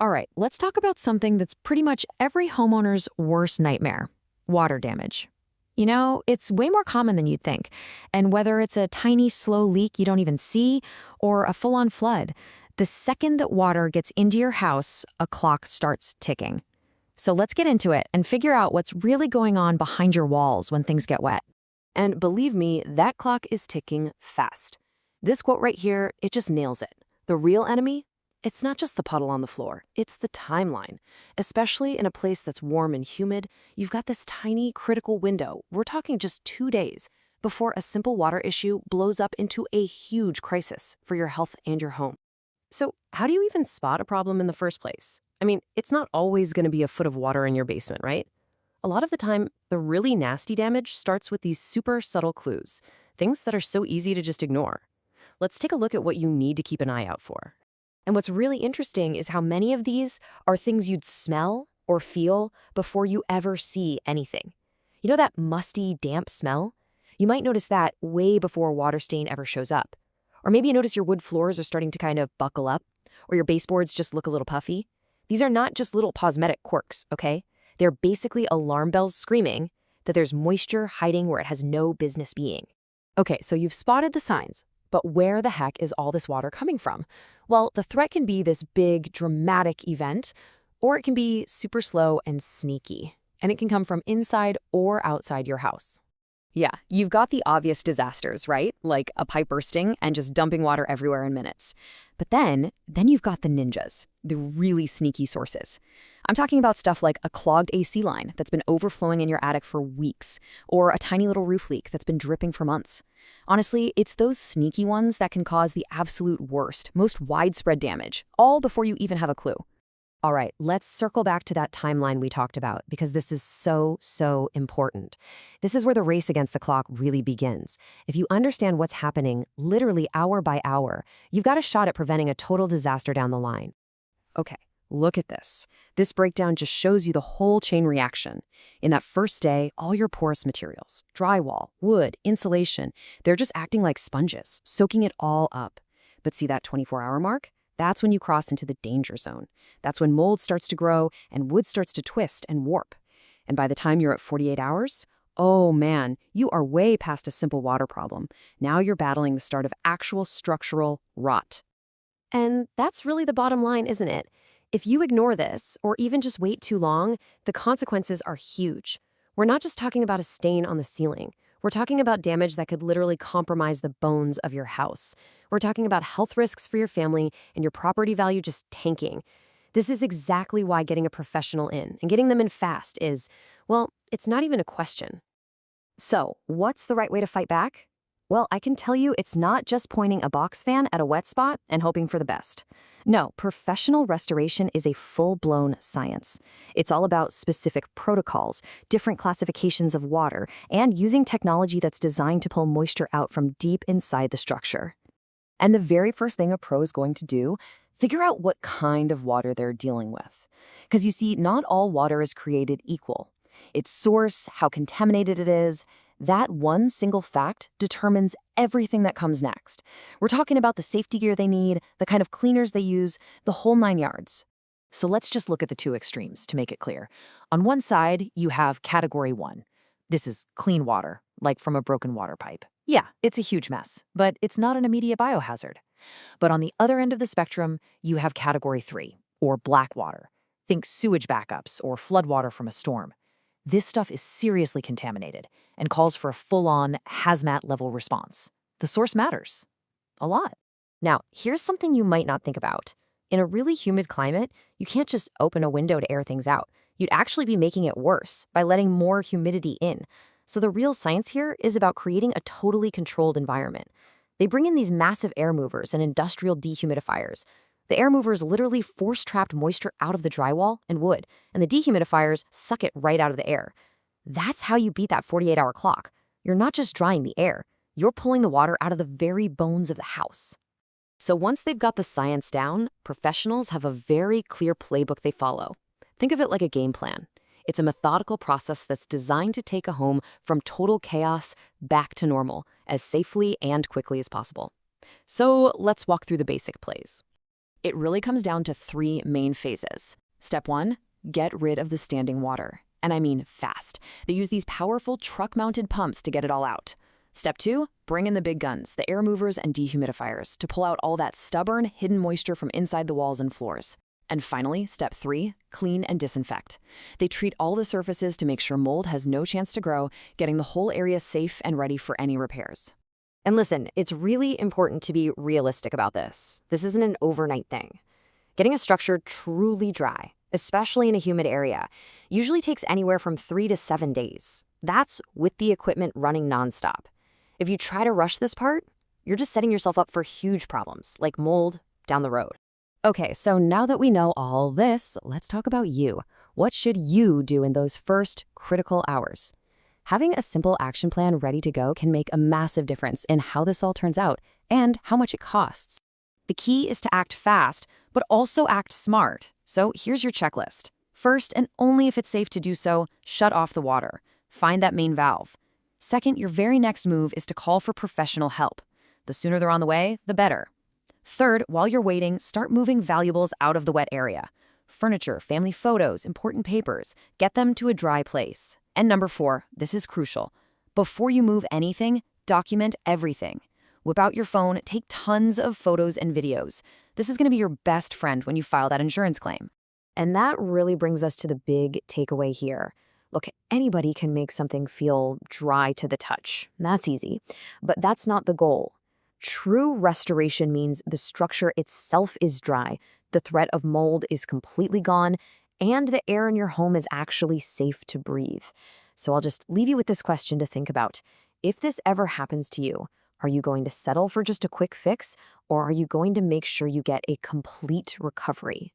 All right, let's talk about something that's pretty much every homeowner's worst nightmare: water damage. It's way more common than you'd think. And whether it's a tiny, slow leak you don't even see or a full-on flood, the second that water gets into your house, a clock starts ticking. So let's get into it and figure out what's really going on behind your walls when things get wet. And believe me, that clock is ticking fast. This quote right here, it just nails it. The real enemy? It's not just the puddle on the floor, it's the timeline. Especially in a place that's warm and humid, you've got this tiny critical window. We're talking just 2 days before a simple water issue blows up into a huge crisis for your health and your home. So how do you even spot a problem in the first place? I mean, it's not always going to be a foot of water in your basement, right? A lot of the time, the really nasty damage starts with these super subtle clues, things that are so easy to just ignore. Let's take a look at what you need to keep an eye out for. And what's really interesting is how many of these are things you'd smell or feel before you ever see anything. You know that musty, damp smell? You might notice that way before a water stain ever shows up. Or maybe you notice your wood floors are starting to kind of buckle up, or your baseboards just look a little puffy. These are not just little cosmetic quirks, okay? They're basically alarm bells screaming that there's moisture hiding where it has no business being. Okay, so you've spotted the signs, but where the heck is all this water coming from? Well, the threat can be this big, dramatic event, or it can be super slow and sneaky, and it can come from inside or outside your house. Yeah, you've got the obvious disasters, right? Like a pipe bursting and just dumping water everywhere in minutes. But then you've got the ninjas, the really sneaky sources. I'm talking about stuff like a clogged AC line that's been overflowing in your attic for weeks, or a tiny little roof leak that's been dripping for months. Honestly, it's those sneaky ones that can cause the absolute worst, most widespread damage, all before you even have a clue. All right, let's circle back to that timeline we talked about, because this is so important. This is where the race against the clock really begins. If you understand what's happening literally hour by hour, you've got a shot at preventing a total disaster down the line. Okay, look at this. This breakdown just shows you the whole chain reaction. In that first day, all your porous materials, drywall, wood, insulation, they're just acting like sponges, soaking it all up. But see that 24-hour mark? That's when you cross into the danger zone. That's when mold starts to grow and wood starts to twist and warp. And by the time you're at 48 hours, oh man, you are way past a simple water problem. Now you're battling the start of actual structural rot. And that's really the bottom line, isn't it? If you ignore this, or even just wait too long, the consequences are huge. We're not just talking about a stain on the ceiling. We're talking about damage that could literally compromise the bones of your house. We're talking about health risks for your family and your property value just tanking. This is exactly why getting a professional in and getting them in fast is, well, it's not even a question. So, what's the right way to fight back? Well, I can tell you it's not just pointing a box fan at a wet spot and hoping for the best. No, professional restoration is a full-blown science. It's all about specific protocols, different classifications of water, and using technology that's designed to pull moisture out from deep inside the structure. And the very first thing a pro is going to do, figure out what kind of water they're dealing with. Because you see, not all water is created equal. Its source, how contaminated it is, that one single fact determines everything that comes next. We're talking about the safety gear they need, the kind of cleaners they use, the whole 9 yards. So let's just look at the two extremes to make it clear. On one side, you have Category 1. This is clean water, like from a broken water pipe. Yeah, it's a huge mess, but it's not an immediate biohazard. But on the other end of the spectrum, you have Category 3, or black water. Think sewage backups or floodwater from a storm. This stuff is seriously contaminated and calls for a full-on hazmat-level response. The source matters. A lot. Now, here's something you might not think about. In a really humid climate, you can't just open a window to air things out. You'd actually be making it worse by letting more humidity in. So the real science here is about creating a totally controlled environment. They bring in these massive air movers and industrial dehumidifiers. The air movers literally force-trapped moisture out of the drywall and wood, and the dehumidifiers suck it right out of the air. That's how you beat that 48-hour clock. You're not just drying the air, you're pulling the water out of the very bones of the house. So once they've got the science down, professionals have a very clear playbook they follow. Think of it like a game plan. It's a methodical process that's designed to take a home from total chaos back to normal as safely and quickly as possible. So let's walk through the basic plays. It really comes down to three main phases. Step 1, get rid of the standing water. And I mean fast. They use these powerful truck-mounted pumps to get it all out. Step 2, bring in the big guns, the air movers and dehumidifiers, to pull out all that stubborn, hidden moisture from inside the walls and floors. And finally, step 3, clean and disinfect. They treat all the surfaces to make sure mold has no chance to grow, getting the whole area safe and ready for any repairs. And listen, it's really important to be realistic about this. This isn't an overnight thing. Getting a structure truly dry, especially in a humid area, usually takes anywhere from 3 to 7 days. That's with the equipment running nonstop. If you try to rush this part, you're just setting yourself up for huge problems, like mold, down the road. Okay, so now that we know all this, let's talk about you. What should you do in those first critical hours? Having a simple action plan ready to go can make a massive difference in how this all turns out and how much it costs. The key is to act fast, but also act smart. So here's your checklist. First, and only if it's safe to do so, shut off the water. Find that main valve. Second, your very next move is to call for professional help. The sooner they're on the way, the better. Third, while you're waiting, start moving valuables out of the wet area. Furniture, family photos, important papers. Get them to a dry place. And number 4, this is crucial. Before you move anything, document everything. Whip out your phone, take tons of photos and videos. This is going to be your best friend when you file that insurance claim. And that really brings us to the big takeaway here. Look, anybody can make something feel dry to the touch. That's easy. But that's not the goal. True restoration means the structure itself is dry, the threat of mold is completely gone, and the air in your home is actually safe to breathe. So I'll just leave you with this question to think about. If this ever happens to you, are you going to settle for just a quick fix, or are you going to make sure you get a complete recovery?